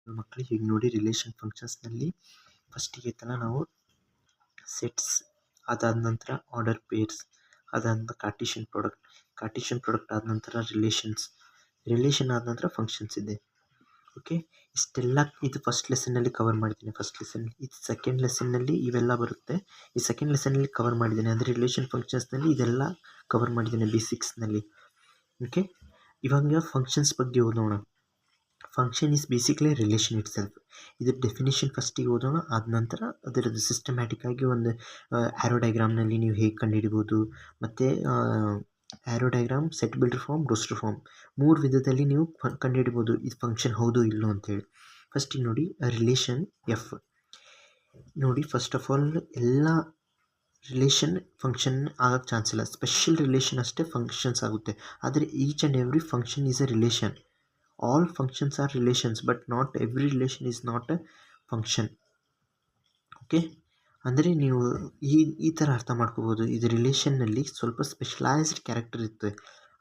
ಮಕ್ಕಳಿಗೆ ಈಗ ನೋಡಿ ರಿಲೇಷನ್ ಫಂಕ್ಷನ್ಸ್ನಲ್ಲಿ ಫಸ್ಟಿಗೆ ತನ ನಾವು ಸೆಟ್ಸ್, ಅದಾದ ನಂತರ ಆರ್ಡರ್ ಪೇರ್ಸ್, ಅದಾದ ನಂತರ ಕಾರ್ಟಿಷಿಯನ್ ಪ್ರಾಡಕ್ಟ್ ಆದ ನಂತರ ರಿಲೇಷನ್ ಆದ ನಂತರ ಫಂಕ್ಷನ್ಸ್ ಇದೆ. ಓಕೆ, ಇಷ್ಟೆಲ್ಲ ಇದು ಫಸ್ಟ್ ಲೆಸನ್ನಲ್ಲಿ ಕವರ್ ಮಾಡಿದ್ದೀನಿ. ಇದು ಸೆಕೆಂಡ್ ಲೆಸನ್ನಲ್ಲಿ ಇವೆಲ್ಲ ಬರುತ್ತೆ. ಈ ಸೆಕೆಂಡ್ ಲೆಸನ್ನಲ್ಲಿ ಕವರ್ ಮಾಡಿದ್ದೀನಿ, ಅಂದರೆ ರಿಲೇಷನ್ ಫಂಕ್ಷನ್ಸ್ನಲ್ಲಿ ಇದೆಲ್ಲ ಕವರ್ ಮಾಡಿದ್ದೀನಿ ಬೇಸಿಕ್ಸ್ನಲ್ಲಿ. ಓಕೆ, ಇವಾಗ ಫಂಕ್ಷನ್ಸ್ ಬಗ್ಗೆ ಓದೋಣ. Function is basically relation it self. ಇದ್ರ ಡೆಫಿನೇಷನ್ ಫಸ್ಟಿಗೆ ಓದೋಣ. ಆದ ನಂತರ ಅದರದ್ದು ಸಿಸ್ಟಮ್ಯಾಟಿಕ್ ಆಗಿ ಒಂದು ಆ್ಯರೋ ಡಯಾಗ್ರಾಮ್ನಲ್ಲಿ ನೀವು ಹೇಗೆ ಕಂಡುಹಿಡಿಬೋದು, ಮತ್ತು arrow diagram, set builder form, roster form, 3 ವಿಧದಲ್ಲಿ ನೀವು ಕಂಡುಹಿಡಿಬೋದು ಇದು ಫಂಕ್ಷನ್ ಹೌದು ಇಲ್ಲೋ ಅಂತೇಳಿ. ಫಸ್ಟಿಗೆ ನೋಡಿ ರಿಲೇಷನ್ ಎಫ್. ನೋಡಿ ಫಸ್ಟ್ ಆಫ್ ಆಲ್ ಎಲ್ಲ ರಿಲೇಷನ್ ಫಂಕ್ಷನ್ ಆಗೋಕ್ಕೆ ಚಾನ್ಸ್ ಇಲ್ಲ. ಸ್ಪೆಷಲ್ ರಿಲೇಷನ್ ಅಷ್ಟೇ ಫಂಕ್ಷನ್ಸ್ ಆಗುತ್ತೆ. ಆದರೆ each and every function is a relation. All functions are relations, but not every relation is not a function. Okay, ಅಂದರೆ ನೀವು ಈ ಥರ ಅರ್ಥ ಮಾಡ್ಕೋಬೋದು. ಇದು ರಿಲೇಷನ್ನಲ್ಲಿ ಸ್ವಲ್ಪ ಸ್ಪೆಷಲೈಸ್ಡ್ ಕ್ಯಾರೆಕ್ಟರ್ ಇರ್ತದೆ.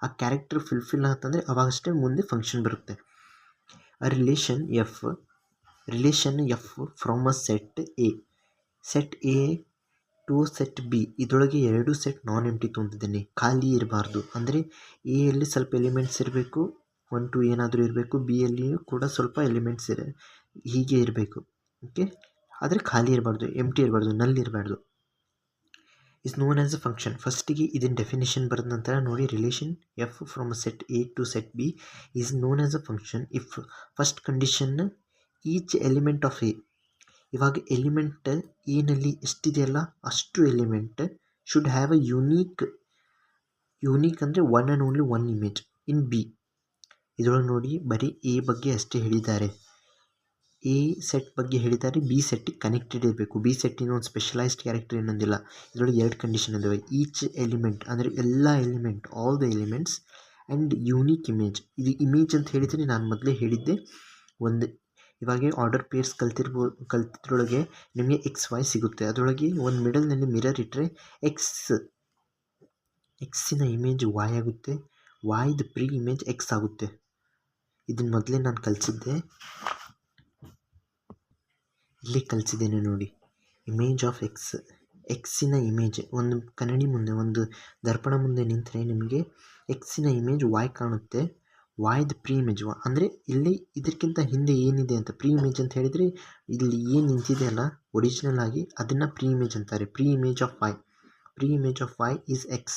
ಆ ಕ್ಯಾರೆಕ್ಟರ್ ಫುಲ್ಫಿಲ್ ಅಂತಂದರೆ ಅವಾಗಷ್ಟೇ ಮುಂದೆ ಫಂಕ್ಷನ್ ಬರುತ್ತೆ. Relation F from a set A to set B. ಇದರೊಳಗೆ 2 ಸೆಟ್ ನಾನ್ ಎಂಟಿ ತೊಗೊಂಡಿದ್ದೀನಿ, ಖಾಲಿ ಇರಬಾರ್ದು. ಅಂದರೆ ಎ ಯಲ್ಲಿ ಸ್ವಲ್ಪ ಎಲಿಮೆಂಟ್ಸ್ ಇರಬೇಕು, 1 2 ಏನಾದರೂ ಇರಬೇಕು, ಬಿ ಯಲ್ಲಿಯೂ ಕೂಡ ಸ್ವಲ್ಪ ಎಲಿಮೆಂಟ್ಸ್ ಹೀಗೆ ಇರಬೇಕು. ಓಕೆ, ಆದರೆ ಖಾಲಿ ಇರಬಾರ್ದು, ಎಂಟಿ ಇರಬಾರ್ದು, ನಲ್ ಇರಬಾರ್ದು. Is known as a function. ಫಸ್ಟಿಗೆ ಇದನ್ನ ಡೆಫಿನೇಷನ್ ಬರೆದ ನಂತರ ನೋಡಿ, relation F from set A to set B is known as a function if first condition each element of A. ಇವಾಗ ಎಲಿಮೆಂಟ್ ಎನಲ್ಲಿ ಎಷ್ಟಿದೆಯಲ್ಲ ಅಷ್ಟು element should have a unique ಅಂದರೆ one and only one image in B. ಇದರೊಳಗೆ ನೋಡಿ ಬರೀ A ಬಗ್ಗೆ ಅಷ್ಟೇ ಹೇಳಿದ್ದಾರೆ, ಎ ಸೆಟ್ ಬಗ್ಗೆ ಹೇಳಿದ್ದಾರೆ. ಬಿ ಸೆಟ್ಟಿಗೆ ಕನೆಕ್ಟೆಡ್ ಇರಬೇಕು. ಬಿ ಸೆಟ್ಟಿನ ಒಂದು ಸ್ಪೆಷಲೈಸ್ಡ್ ಕ್ಯಾರೆಕ್ಟರ್ ಏನಂದಿಲ್ಲ. ಇದರೊಳಗೆ 2 ಕಂಡೀಷನ್ ಇದ್ದಾವೆ. ಈಚ್ ಎಲಿಮೆಂಟ್ ಅಂದರೆ ಎಲ್ಲ element, all the elements, and unique image. ಇದು ಇಮೇಜ್ ಅಂತ ಹೇಳಿದರೆ ನಾನು ಮೊದಲೇ ಹೇಳಿದ್ದೆ. ಒಂದು ಇವಾಗ ಆರ್ಡರ್ ಪೇರ್ಸ್ ಕಲ್ತಿದ್ರೊಳಗೆ ನಿಮಗೆ XY ಸಿಗುತ್ತೆ. ಅದರೊಳಗೆ ಒಂದು ಮಿಡಲ್ನಲ್ಲಿ ಮಿರರ್ ಇಟ್ಟರೆ ಎಕ್ಸಿನ ಇಮೇಜ್ Y ಆಗುತ್ತೆ, Yದ ಪ್ರೀ ಇಮೇಜ್ X ಆಗುತ್ತೆ. ಇದನ್ನು ಮೊದಲೇ ನಾನು ಕಲಿಸಿದ್ದೆ, ಇಲ್ಲಿ ಕಲಿಸಿದ್ದೇನೆ ನೋಡಿ. ಇಮೇಜ್ ಆಫ್ ಎಕ್ಸಿನ ಇಮೇಜ್ ಒಂದು ಕನ್ನಡಿ ಮುಂದೆ, ಒಂದು ದರ್ಪಣ ಮುಂದೆ ನಿಂತರೆ ನಿಮಗೆ ಎಕ್ಸಿನ ಇಮೇಜ್ Y ಕಾಣುತ್ತೆ. Yದ ಪ್ರೀ ಇಮೇಜ್ ಅಂದರೆ ಇಲ್ಲಿ ಇದಕ್ಕಿಂತ ಹಿಂದೆ ಏನಿದೆ ಅಂತ ಪ್ರೀ ಇಮೇಜ್ ಅಂತ ಹೇಳಿದರೆ, ಇಲ್ಲಿ ಏನು ನಿಂತಿದೆಯಲ್ಲ ಒರಿಜಿನಲ್ ಆಗಿ ಅದನ್ನು ಪ್ರೀ ಇಮೇಜ್ ಅಂತಾರೆ. Pre image of Y is X.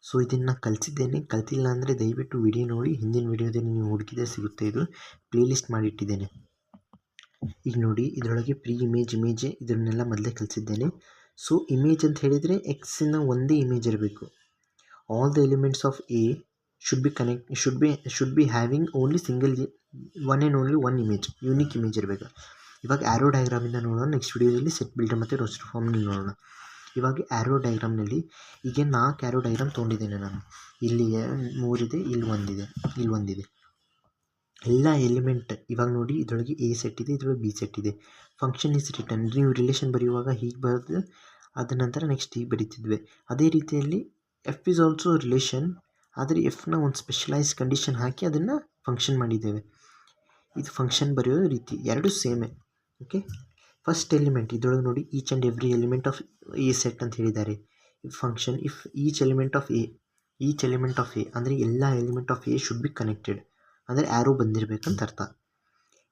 So ಇದನ್ನು ಕಲಿಸಿದ್ದೇನೆ. ಕಲ್ತಿಲ್ಲ ಅಂದರೆ ದಯವಿಟ್ಟು ವಿಡಿಯೋ ನೋಡಿ. ಹಿಂದಿನ ವಿಡಿಯೋದಲ್ಲಿ ನೀವು ಹುಡುಕಿದ್ರೆ ಸಿಗುತ್ತೆ. ಇದು ಪ್ಲೇಲಿಸ್ಟ್ ಮಾಡಿಟ್ಟಿದ್ದೇನೆ. ಈಗ ನೋಡಿ ಇದರೊಳಗೆ ಪ್ರೀ ಇಮೇಜ್ ಇದನ್ನೆಲ್ಲ ಮೊದಲೇ ಕಲಿಸಿದ್ದೇನೆ. ಸೊ ಇಮೇಜ್ ಅಂತ ಹೇಳಿದರೆ ಎಕ್ಸಿನ ಒಂದೇ ಇಮೇಜ್ ಇರಬೇಕು. All the elements of A should be having only single one and only one image, unique image ಇರಬೇಕು. ಇವಾಗ ಆ್ಯರೋ ಡಯಾಗ್ರಾಮಿಂದ ನೋಡೋಣ. ನೆಕ್ಸ್ಟ್ ವಿಡಿಯೋದಲ್ಲಿ ಸೆಟ್ ಬಿಲ್ಡರ್ ಮತ್ತು ರೋಸ್ಟರ್ ಫಾರ್ಮ್ನಲ್ಲಿ ನೋಡೋಣ. ಇವಾಗ ಆ್ಯರೋ ಡಯಾಗ್ರಾಮ್ನಲ್ಲಿ ಈಗ 4 ಆ್ಯರೋ ಡಯಾಗ್ರಾಮ್ ತೊಗೊಂಡಿದ್ದೇನೆ ನಾನು. ಇಲ್ಲಿ 3 ಇದೆ, ಇಲ್ಲಿ ಒಂದಿದೆ. ಎಲ್ಲ ಎಲಿಮೆಂಟ್ ಇವಾಗ ನೋಡಿ ಇದರೊಳಗೆ ಎ ಸೆಟ್ ಇದೆ, ಇದರೊಳಗೆ ಬಿ ಸೆಟ್ ಇದೆ. Function is return. ನೀವು ರಿಲೇಷನ್ ಬರೆಯುವಾಗ ಹೀಗೆ ಬರೆದು ಅದ ನಂತರ ನೆಕ್ಸ್ಟ್ ಹೀಗೆ ಬರೀತಿದ್ವಿ. ಅದೇ ರೀತಿಯಲ್ಲಿ ಎಫ್ ಈಸ್ ಆಲ್ಸೋ ರಿಲೇಷನ್, ಆದರೆ ಎಫ್ನ ಒಂದು ಸ್ಪೆಷಲೈಸ್ ಕಂಡೀಷನ್ ಹಾಕಿ ಅದನ್ನು ಫಂಕ್ಷನ್ ಮಾಡಿದ್ದೇವೆ. ಇದು ಫಂಕ್ಷನ್ ಬರೆಯೋ ರೀತಿ 2 ಸೇಮೇ. ಓಕೆ, ಫಸ್ಟ್ ಎಲಿಮೆಂಟ್ ಇದರೊಳಗೆ ನೋಡಿ each and every element of A set ಅಂತ ಹೇಳಿದ್ದಾರೆ. Function if each element of A ಅಂದರೆ ಎಲ್ಲ element of A should be connected, ಅಂದರೆ ಆ್ಯರೋ ಬಂದಿರಬೇಕಂತ ಅರ್ಥ.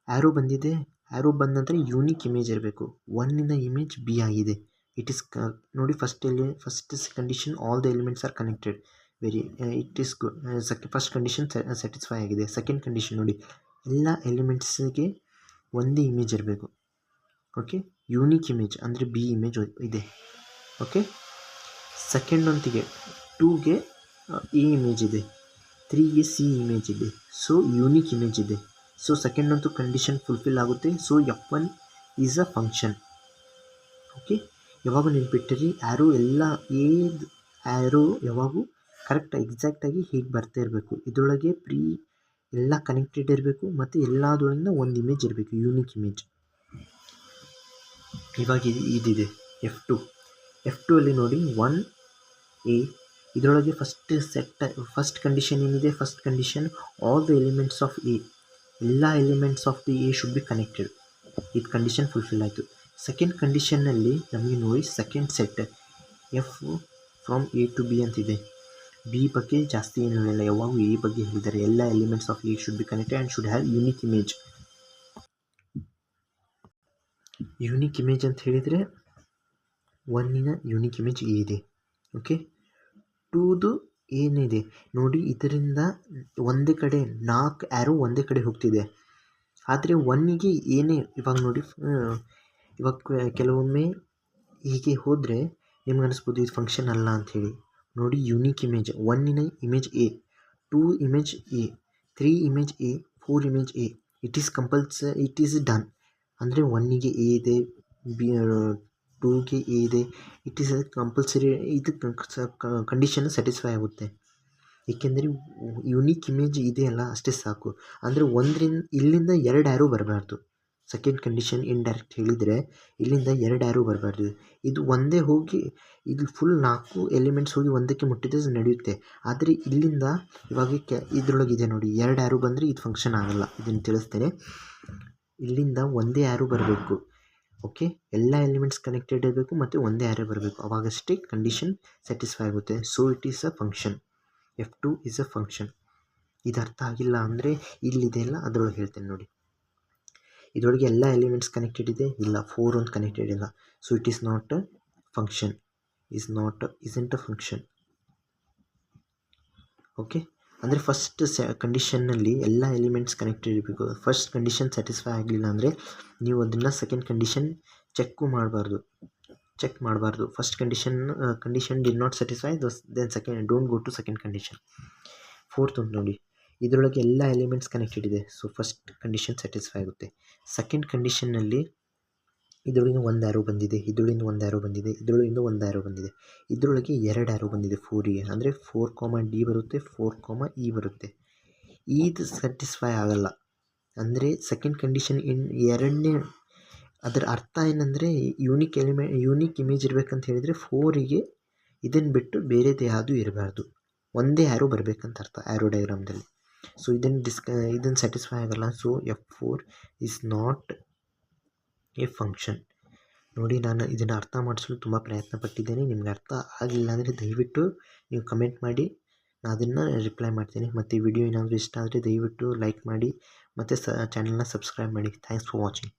ಆ್ಯರೋ ಬಂದಿದೆ, ಆ್ಯರೋ ಬಂದ ನಂತರ ಯೂನಿಕ್ ಇಮೇಜ್ ಇರಬೇಕು. 1 ಇಮೇಜ್ ಬಿ ಆಗಿದೆ. ಇಟ್ ಈಸ್ ನೋಡಿ first condition all the elements are connected. It is good. First condition satisfy ಆಗಿದೆ. ಸೆಕೆಂಡ್ ಕಂಡೀಷನ್ ನೋಡಿ ಎಲ್ಲ ಎಲಿಮೆಂಟ್ಸಿಗೆ ಒಂದೇ ಇಮೇಜ್ ಇರಬೇಕು. ಓಕೆ, ಯೂನಿಕ್ ಇಮೇಜ್ ಅಂದರೆ ಬಿ ಇಮೇಜ್ ಇದೆ. ಓಕೆ, ಸೆಕೆಂಡ್ ಒಂತಿಗೆ 2ಗೆ ಎ ಇಮೇಜ್ ಇದೆ, 3ಗೆ ಸಿ ಇಮೇಜ್ ಇದೆ. ಸೊ ಯೂನಿಕ್ ಇಮೇಜ್ ಇದೆ. ಸೊ ಸೆಕೆಂಡ್ ಅಂತೂ ಕಂಡೀಷನ್ ಫುಲ್ಫಿಲ್ ಆಗುತ್ತೆ. So F1 is a function. Okay, ಯಾವಾಗ ನೆನ್ಪಿಟ್ಟಿರಿ ಆ್ಯರೋ ಯಾವಾಗೂ ಕರೆಕ್ಟ್ ಎಕ್ಸಾಕ್ಟಾಗಿ ಹೀಗೆ ಬರ್ತಾ ಇರಬೇಕು. ಇದರೊಳಗೆ ಎಲ್ಲ ಕನೆಕ್ಟೆಡ್ ಇರಬೇಕು ಮತ್ತು ಎಲ್ಲದರೊಳಗಿಂದ ಒಂದು ಇಮೇಜ್ ಇರಬೇಕು, ಯೂನಿಕ್ ಇಮೇಜ್. ಇವಾಗ ಇದಿದೆ F2 ಅಲ್ಲಿ ನೋಡಿ 1A. ಇದರೊಳಗೆ ಫಸ್ಟ್ ಕಂಡೀಷನ್ ಏನಿದೆ, first condition all the elements of A ಎಲ್ಲ elements of the A should be connected. ಇದು ಕಂಡೀಷನ್ ಫುಲ್ಫಿಲ್ ಆಯಿತು. ಸೆಕೆಂಡ್ ಕಂಡೀಷನ್ನಲ್ಲಿ ನಮಗೆ ನೋಡಿ second set F from A to B ಅಂತಿದೆ. ಬಿ ಬಗ್ಗೆ ಜಾಸ್ತಿ ಏನು ಹೇಳಿಲ್ಲ, ಯಾವಾಗೂ ಎ ಬಗ್ಗೆ ಹೇಳಿದ್ದಾರೆ. ಎಲ್ಲ elements of A should be connected and should have unique image. Unique image ಅಂತ ಹೇಳಿದರೆ ಒನ್ನಿನ ಯೂನಿಕ್ ಇಮೇಜ್ ಎ ಇದೆ. ಓಕೆ, ಟೂದು ಏನಿದೆ ನೋಡಿ, ಇದರಿಂದ ಒಂದೇ ಕಡೆ 4 ಆ್ಯರೋ ಒಂದೇ ಕಡೆ ಹೋಗ್ತಿದೆ. ಆದರೆ ಒನ್ನಿಗೆ ಏನೇ ಇವಾಗ ನೋಡಿ, ಇವಾಗ ಕೆಲವೊಮ್ಮೆ ಹೀಗೆ ಹೋದರೆ ನಿಮ್ಗೆ ಅನಿಸ್ಬೋದು ಇದು ಫಂಕ್ಷನ್ ಅಲ್ಲ ಅಂಥೇಳಿ. ನೋಡಿ, ಯೂನಿಕ್ ಇಮೇಜ್ ಒನ್ನಿನ image A, 2 image A, 3 image A, 4 image A, it is done. ಅಂದರೆ ಒನ್ನಿಗೆ ಎ ಇದೆ, ಬಿ 2ಗೆ ಎ ಇದೆ, ಇಟ್ ಈಸ್ ಕಂಪಲ್ಸರಿ. ಇದು ಕಂಡೀಷನ್ ಸ್ಯಾಟಿಸ್ಫೈ ಆಗುತ್ತೆ. ಏಕೆಂದರೆ ಯೂನಿಕ್ ಇಮೇಜ್ ಇದೆಯಲ್ಲ ಅಷ್ಟೇ ಸಾಕು. ಅಂದರೆ ಇಲ್ಲಿಂದ 2 ಆ್ಯರೋ ಬರಬಾರ್ದು. ಸೆಕೆಂಡ್ ಕಂಡೀಷನ್ ಇಂಡೈರೆಕ್ಟ್ ಹೇಳಿದರೆ ಇಲ್ಲಿಂದ 2 ಆ್ಯರೋ ಬರಬಾರ್ದು. ಇದು ಒಂದೇ ಹೋಗಿ ಇದು ಫುಲ್ 4 ಎಲಿಮೆಂಟ್ಸ್ ಹೋಗಿ ಒಂದಕ್ಕೆ ಮುಟ್ಟಿದ್ರೆ ನಡೆಯುತ್ತೆ. ಆದರೆ ಇಲ್ಲಿಂದ ಇವಾಗ ಇದರೊಳಗಿದೆ ನೋಡಿ, 2 ಆ್ಯರೋ ಬಂದರೆ ಇದು ಫಂಕ್ಷನ್ ಆಗಲ್ಲ. ಇದನ್ನು ತಿಳಿಸ್ತೇನೆ. ಇಲ್ಲಿಂದ ಒಂದೇ ಆ್ಯರೋ ಬರಬೇಕು. ಓಕೆ, ಎಲ್ಲ ಎಲಿಮೆಂಟ್ಸ್ ಕನೆಕ್ಟೆಡ್ ಇರಬೇಕು ಮತ್ತು ಒಂದೇ ಆ್ಯರೋ ಬರಬೇಕು. ಅವಾಗಷ್ಟೇ ಕಂಡೀಷನ್ ಸ್ಯಾಟಿಸ್ಫೈ ಆಗುತ್ತೆ. So it is a function. F2 is a function. ಇದು ಅರ್ಥ ಆಗಿಲ್ಲ ಅಂದರೆ ಇಲ್ಲಿದೆಯಲ್ಲ ಅದರೊಳಗೆ ಹೇಳ್ತೇನೆ ನೋಡಿ. ಇದರೊಳಗೆ ಎಲ್ಲ ಎಲಿಮೆಂಟ್ಸ್ ಕನೆಕ್ಟೆಡ್ ಇದೆ, ಇಲ್ಲ 4 ಒಂದು ಕನೆಕ್ಟೆಡ್ ಇಲ್ಲ. So it is not a function, isn't a function. Okay, ಅಂದರೆ ಫಸ್ಟ್ ಕಂಡೀಷನ್ನಲ್ಲಿ ಎಲ್ಲ ಎಲಿಮೆಂಟ್ಸ್ ಕನೆಕ್ಟೆಡ್ ಇರಬೇಕು. ಫಸ್ಟ್ ಕಂಡೀಷನ್ ಸ್ಯಾಟಿಸ್ಫೈ ಆಗಲಿಲ್ಲ ಅಂದರೆ ನೀವು ಅದನ್ನು ಸೆಕೆಂಡ್ ಕಂಡೀಷನ್ ಚೆಕ್ ಮಾಡಬಾರ್ದು. First condition did not satisfy, then second don't go to second condition. Fourth ಒಂದು ನೋಡಿ, ಇದರೊಳಗೆ ಎಲ್ಲ ಎಲಿಮೆಂಟ್ಸ್ ಕನೆಕ್ಟೆಡ್ ಇದೆ. ಸೊ ಫಸ್ಟ್ ಕಂಡೀಷನ್ ಸ್ಯಾಟಿಸ್ಫೈ ಆಗುತ್ತೆ. ಸೆಕೆಂಡ್ ಕಂಡೀಷನ್ನಲ್ಲಿ ಇದರೊಳಗಿಂದ 1 ಆ್ಯರೋ ಬಂದಿದೆ, ಇದರೊಳಗಿಂದ 1 ಆ್ಯರೋ ಬಂದಿದೆ, ಇದರೊಳಗಿಂದ 1 ಆ್ಯರೋ ಬಂದಿದೆ, ಇದರೊಳಗೆ 2 ಆ್ಯರೋ ಬಂದಿದೆ 4ಗೆ. ಅಂದರೆ 4, D ಬರುತ್ತೆ, 4, E ಬರುತ್ತೆ. ಇದು ಸ್ಯಾಟಿಸ್ಫೈ ಆಗಲ್ಲ. ಅಂದರೆ ಸೆಕೆಂಡ್ ಕಂಡೀಷನ್ ಎರಡನೇ ಅದರ ಅರ್ಥ ಏನಂದರೆ ಯೂನಿಕ್ ಇಮೇಜ್ ಇರಬೇಕಂತ ಹೇಳಿದರೆ 4ಗೆ ಇದನ್ನು ಬಿಟ್ಟು ಬೇರೆದು ಯಾವುದೂ ಇರಬಾರ್ದು, ಒಂದೇ ಆ್ಯರೋ ಬರಬೇಕಂತ ಅರ್ಥ ಆ್ಯರೋ ಡಯಾಗ್ರಾಮ್ದಲ್ಲಿ. ಸೊ ಇದನ್ನು ಸ್ಯಾಟಿಸ್ಫೈ ಆಗಲ್ಲ. So F4 is not A function. ನೋಡಿ, ನಾನು ಇದನ್ನು ಅರ್ಥ ಮಾಡಿಸಲು ತುಂಬ ಪ್ರಯತ್ನ ಪಟ್ಟಿದ್ದೇನೆ. ನಿಮ್ಗೆ ಅರ್ಥ ಆಗಲಿಲ್ಲ ಅಂದರೆ ದಯವಿಟ್ಟು ನೀವು ಕಮೆಂಟ್ ಮಾಡಿ, ನಾನು ಅದನ್ನು ರಿಪ್ಲೈ ಮಾಡ್ತೀನಿ. ಮತ್ತು ವಿಡಿಯೋ ಏನಾದರೂ ಇಷ್ಟ ಆದರೆ ದಯವಿಟ್ಟು ಲೈಕ್ ಮಾಡಿ ಮತ್ತು ಚಾನಲ್ನ ಸಬ್ಸ್ಕ್ರೈಬ್ ಮಾಡಿ. Thanks for watching.